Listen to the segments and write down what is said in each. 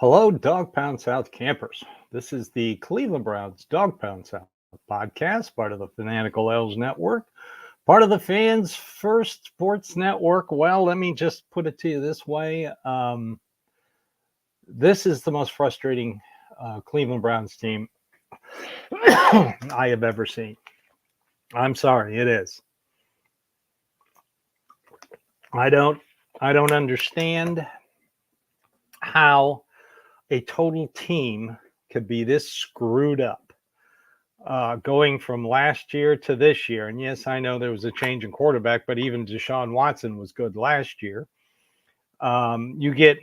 Hello, Dawgpound South campers. This is the Cleveland Browns Dawgpound South podcast, part of the Fanatical Elves Network, part of the Fans First Sports Network. Well, let me just put it to you this way. This is the most frustrating Cleveland Browns team I have ever seen. I'm sorry, it is. I don't understand how a total team could be this screwed up going from last year to this year. And yes, I know there was a change in quarterback, but even Deshaun Watson was good last year. You get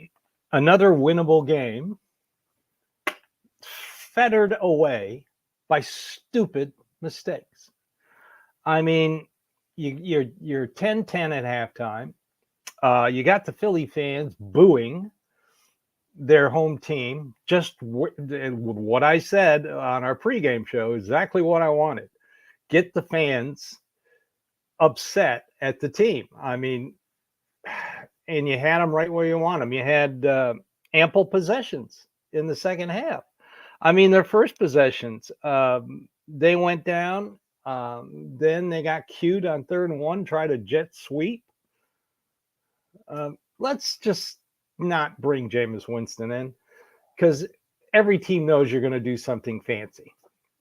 another winnable game fettered away by stupid mistakes. I mean, you're 10-10 at halftime. You got the Philly fans booing their home team. Just what I said on our pregame show, exactly what I wanted. Get the fans upset at the team. I mean, and you had them right where you want them. You had ample possessions in the second half. I mean, their first possessions, they went down. Then they got cued on 3rd and 1, tried a jet sweep. Let's just not bring Jameis Winston in, because every team knows you're going to do something fancy.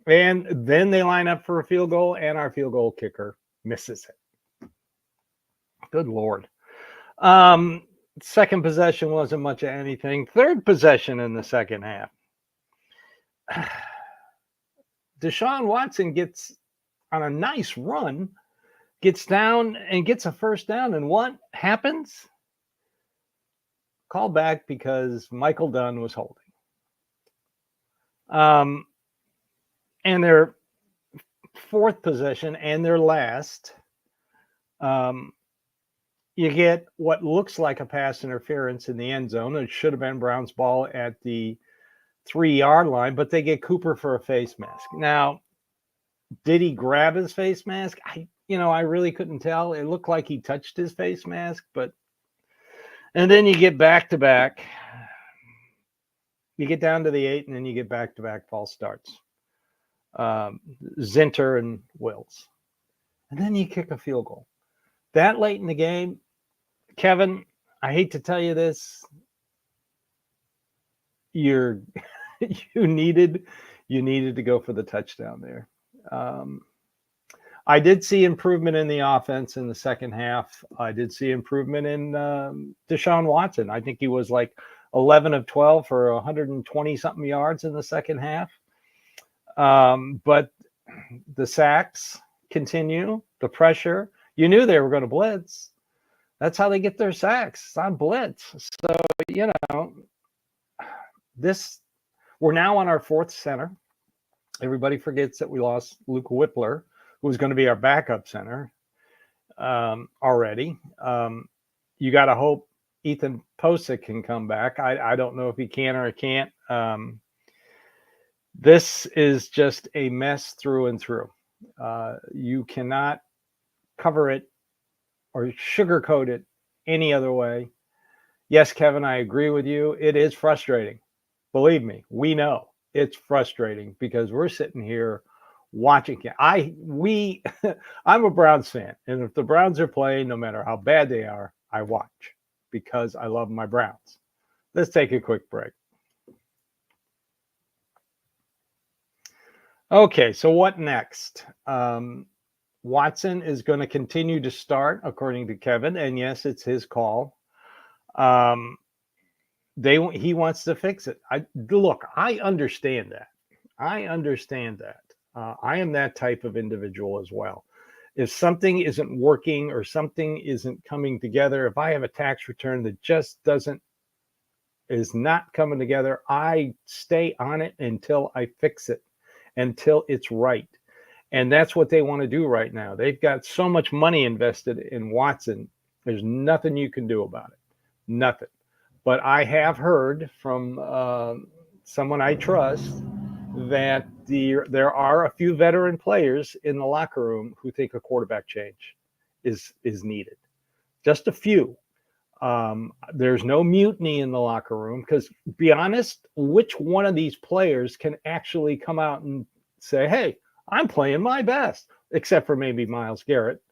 And then they line up for a field goal, and our field goal kicker misses it. Good Lord. Second possession wasn't much of anything. Third possession in the second half. Deshaun Watson gets on a nice run, gets down and gets a first down. And what happens? Call back because Michael Dunn was holding. And their fourth possession and their last, you get what looks like a pass interference in the end zone. It should have been Brown's ball at the 3-yard line, but they get Cooper for a face mask. Now, did he grab his face mask? I really couldn't tell. It looked like he touched his face mask, but and then you get back-to-back. You get down to the 8, and then you get back-to-back false starts. Zinter and Wills. And then you kick a field goal. That late in the game, Kevin, I hate to tell you this, you needed to go for the touchdown there. I did see improvement in the offense in the second half. I did see improvement in Deshaun Watson. I think he was like 11 of 12 for 120-something yards in the second half. But the sacks continue, the pressure. You knew they were going to blitz. That's how they get their sacks. It's on blitz. So, we're now on our fourth center. Everybody forgets that we lost Luke Whippler, who was going to be our backup center already. You got to hope Ethan Posick can come back. I don't know if he can or can't. This is just a mess through and through. You cannot cover it or sugarcoat it any other way. Yes, Kevin, I agree with you. It is frustrating. Believe me, we know it's frustrating because we're sitting here watching it. I'm a Browns fan, and if the Browns are playing, no matter how bad they are, I watch because I love my Browns. Let's take a quick break. Okay, so what next? Watson is going to continue to start, according to Kevin, and yes, it's his call. He wants to fix it. I understand that. I am that type of individual as well. If something isn't working or something isn't coming together, if I have a tax return that just is not coming together, I stay on it until I fix it, until it's right. And that's what they want to do right now. They've got so much money invested in Watson. There's nothing you can do about it. Nothing. But I have heard from someone I trust that there are a few veteran players in the locker room who think a quarterback change is needed. Just a few. There's no mutiny in the locker room because, be honest, which one of these players can actually come out and say, "Hey, I'm playing my best," except for maybe Myles Garrett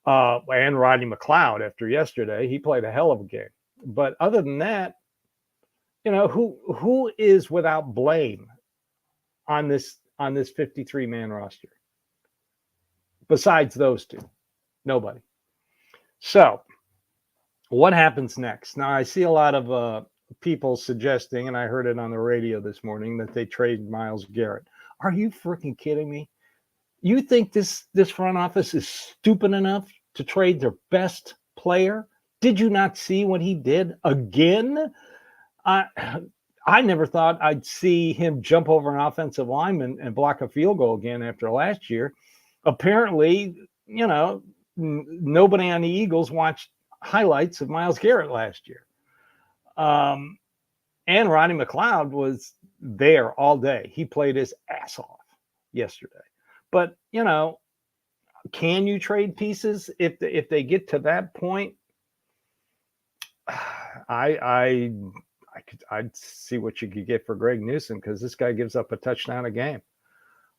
and Rodney McLeod after yesterday. He played a hell of a game. But other than that, who is without blame on this 53 man roster besides those two? Nobody. So what happens next? Now, I see a lot of people suggesting, and I heard it on the radio this morning, that they trade Myles Garrett. Are you freaking kidding me? You think this front office is stupid enough to trade their best player? Did you not see what he did again? I never thought I'd see him jump over an offensive lineman and block a field goal again after last year. Apparently, nobody on the Eagles watched highlights of Myles Garrett last year. And Rodney McLeod was there all day. He played his ass off yesterday. But, can you trade pieces if they get to that point? I'd see what you could get for Greg Newsome, because this guy gives up a touchdown a game.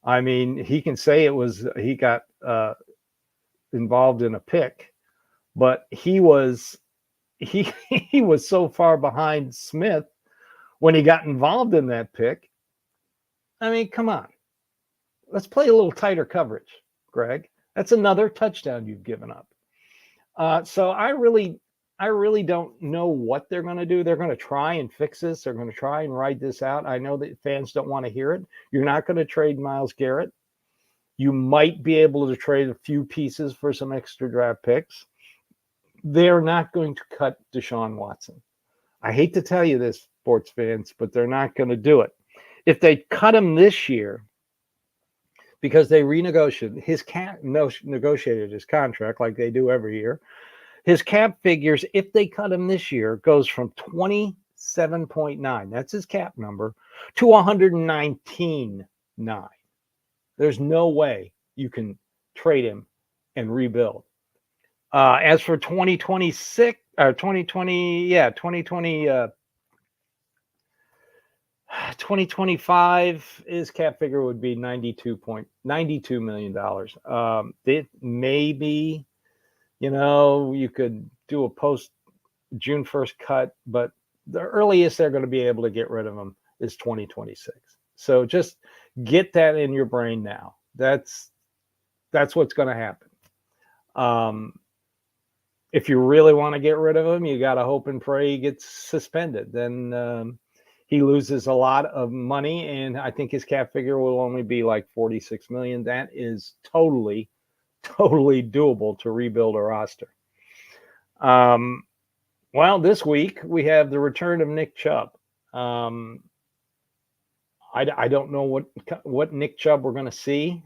I mean, he can say he got involved in a pick, but he was so far behind Smith when he got involved in that pick. I mean, come on. Let's play a little tighter coverage, Greg. That's another touchdown you've given up. So I really don't know what they're going to do. They're going to try and fix this. They're going to try and ride this out. I know that fans don't want to hear it. You're not going to trade Myles Garrett. You might be able to trade a few pieces for some extra draft picks. They're not going to cut Deshaun Watson. I hate to tell you this, sports fans, but they're not going to do it. If they cut him this year, because they renegotiated negotiated his contract like they do every year, his cap figures, if they cut him this year, goes from 27.9, that's his cap number, to 119.9. There's no way you can trade him and rebuild. As for 2026 or 2025, his cap figure would be $92 million. It may be, you could do a post June 1st cut, but the earliest they're going to be able to get rid of him is 2026. So just get that in your brain now. That's what's going to happen. If you really want to get rid of him, you got to hope and pray he gets suspended. Then he loses a lot of money, and I think his cap figure will only be like $46 million. That is totally doable to rebuild a roster. Well, this week we have the return of Nick Chubb. I don't know what Nick Chubb we're going to see.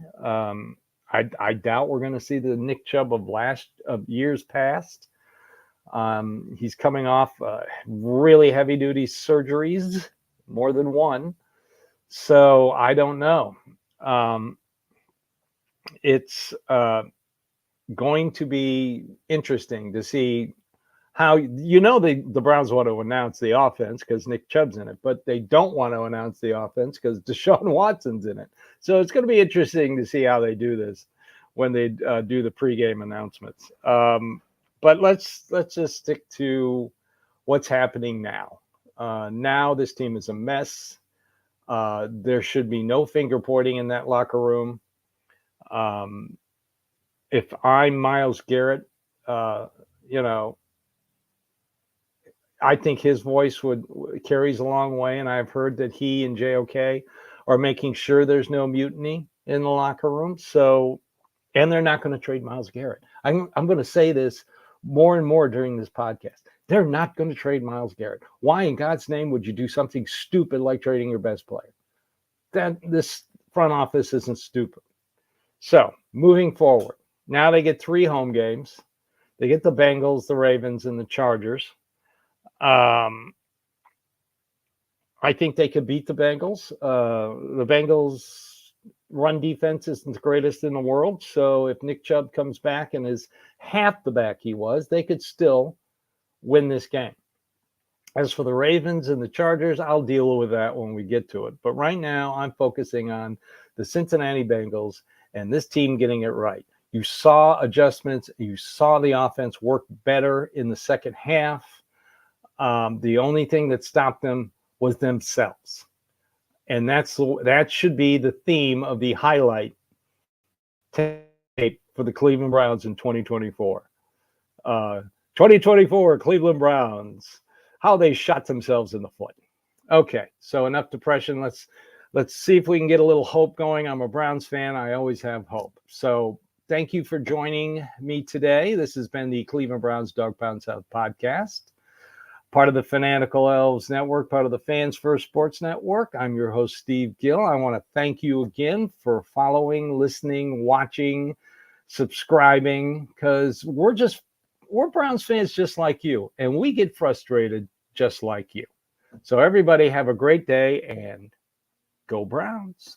I doubt we're going to see the Nick Chubb of years past. He's coming off really heavy duty surgeries, more than one. So I don't know. It's going to be interesting to see how, the Browns want to announce the offense because Nick Chubb's in it, but they don't want to announce the offense because Deshaun Watson's in it. So it's going to be interesting to see how they do this when they do the pregame announcements. But let's just stick to what's happening now. Now this team is a mess. There should be no finger pointing in that locker room. If I'm Myles Garrett, I think his voice carries a long way, and I've heard that he and JOK are making sure there's no mutiny in the locker room. So, and they're not going to trade Myles Garrett. I'm going to say this more and more during this podcast. They're not going to trade Myles Garrett. Why in God's name would you do something stupid like trading your best player? This front office isn't stupid. So, moving forward, now they get 3 home games. They get the Bengals, the Ravens, and the Chargers. I think they could beat the Bengals. The Bengals' run defense isn't the greatest in the world. So if Nick Chubb comes back and is half the back he was, they could still win this game. As for the Ravens and the Chargers, I'll deal with that when we get to it. But right now, I'm focusing on the Cincinnati Bengals and this team getting it right. You saw adjustments. You saw the offense work better in the second half. The only thing that stopped them was themselves. And that should be the theme of the highlight tape for the Cleveland Browns in 2024. 2024 Cleveland Browns, how they shot themselves in the foot. Okay, so enough depression. Let's see if we can get a little hope going. I'm a Browns fan. I always have hope. So thank you for joining me today. This has been the Cleveland Browns Dawgpound South podcast, part of the Fanatical Elves Network, part of the Fans First Sports Network. I'm your host, Steve Gill. I want to thank you again for following, listening, watching, subscribing, because we're Browns fans just like you, and we get frustrated just like you. So everybody have a great day, and go Browns.